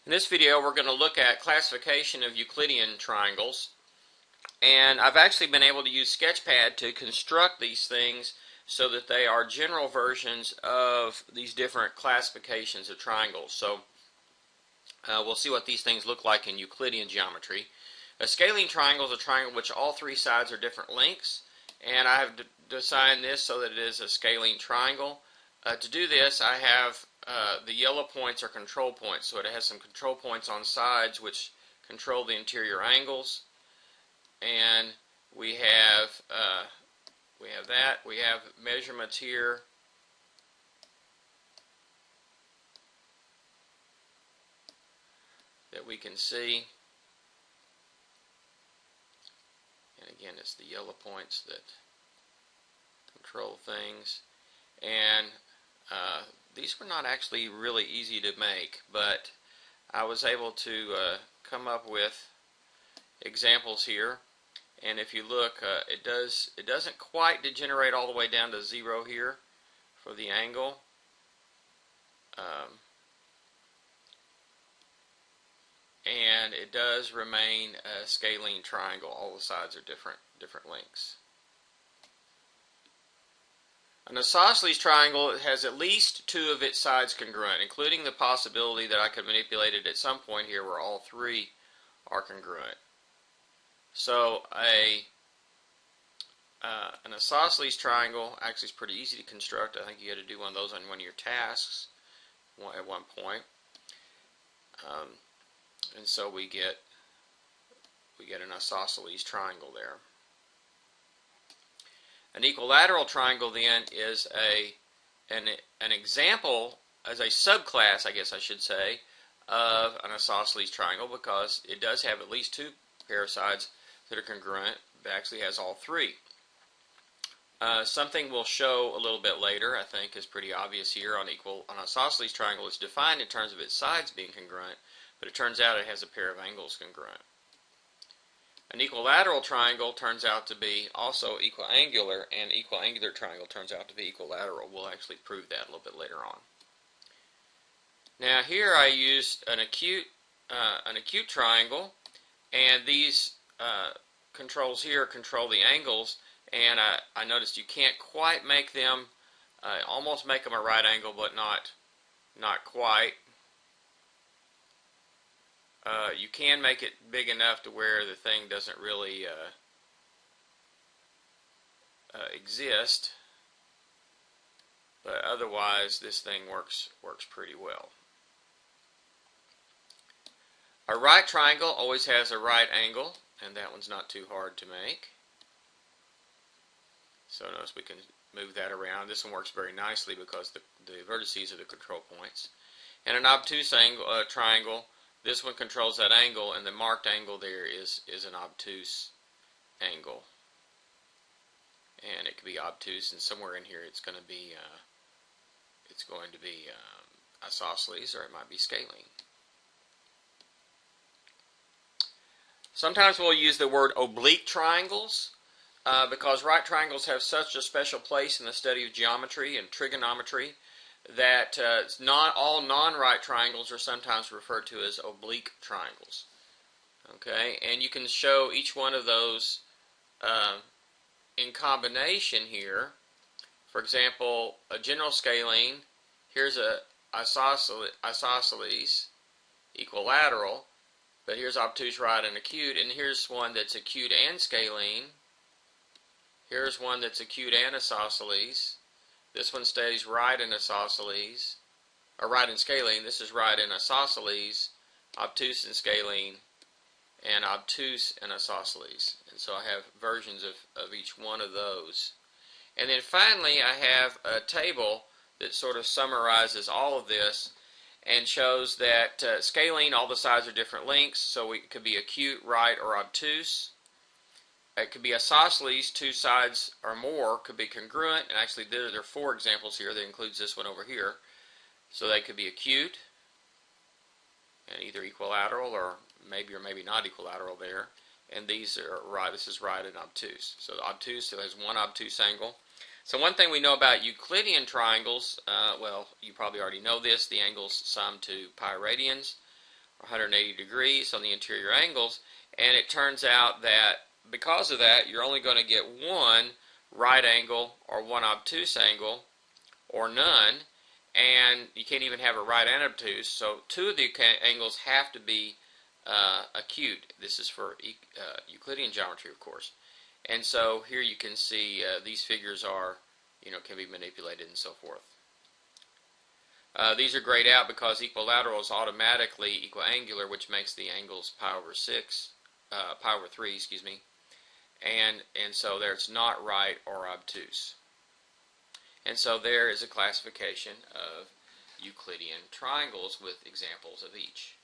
In this video we're going to look at classification of Euclidean triangles, and I've actually been able to use Sketchpad to construct these things so that they are general versions of these different classifications of triangles. So we'll see what these things look like in Euclidean geometry. A scalene triangle is a triangle which all three sides are different lengths, and I have designed this so that it is a scalene triangle. To do this, I have the yellow points are control points, so it has some control points on sides which control the interior angles, and we have that. We have measurements here that we can see, and again it's the yellow points that control things. And these were not actually really easy to make, but I was able to come up with examples here. And if you look, it doesn't quite degenerate all the way down to 0 here for the angle. And it does remain a scalene triangle. All the sides are different lengths. An isosceles triangle has at least two of its sides congruent, including the possibility that I could manipulate it at some point here where all three are congruent. So an isosceles triangle actually is pretty easy to construct. I think you had to do one of those on one of your tasks at one point. And so we get an isosceles triangle there. An equilateral triangle then is an example, as a subclass, I guess I should say, of an isosceles triangle, because it does have at least two pair of sides that are congruent. It actually has all three. Something we'll show a little bit later, I think, is pretty obvious here. An isosceles triangle is defined in terms of its sides being congruent, but it turns out it has a pair of angles congruent. An equilateral triangle turns out to be also equiangular, and equiangular triangle turns out to be equilateral. We'll actually prove that a little bit later on. Now here I used an acute triangle, and these controls here control the angles, and I noticed you can't quite make them, almost make them a right angle, but not quite. You can make it big enough to where the thing doesn't really exist, but otherwise this thing works pretty well. A right triangle always has a right angle, and that one's not too hard to make. So notice we can move that around. This one works very nicely because the vertices are the control points. And an obtuse triangle, this one controls that angle, and the marked angle there is an obtuse angle. And it could be obtuse, and somewhere in here it's going to be isosceles, or it might be scalene. Sometimes we'll use the word oblique triangles because right triangles have such a special place in the study of geometry and trigonometry that not all non-right triangles are sometimes referred to as oblique triangles. Okay, and you can show each one of those in combination here. For example, a general scalene, here's a isosceles, equilateral, but here's obtuse, right, and acute, and here's one that's acute and scalene. Here's one that's acute and isosceles. This one stays right in isosceles, or right in scalene. This is right in isosceles, obtuse and scalene, and obtuse and isosceles. And so I have versions of each one of those. And then finally I have a table that sort of summarizes all of this and shows that scalene, all the sides are different lengths, so it could be acute, right, or obtuse. It could be isosceles, two sides or more could be congruent, and actually there are 4 examples here that includes this one over here. So they could be acute and either equilateral or maybe not equilateral there. And these are right, this is right and obtuse. So the obtuse still has one obtuse angle. So one thing we know about Euclidean triangles, well, you probably already know this, the angles sum to pi radians. or 180 degrees on the interior angles, and it turns out that because of that, you're only going to get one right angle or one obtuse angle, or none, and you can't even have a right and obtuse, so two of the angles have to be acute. This is for Euclidean geometry, of course. And so here you can see these figures are, can be manipulated and so forth. These are grayed out because equilateral is automatically equiangular, which makes the angles pi over 3, excuse me. And so there it's not right or obtuse. And so there is a classification of Euclidean triangles with examples of each.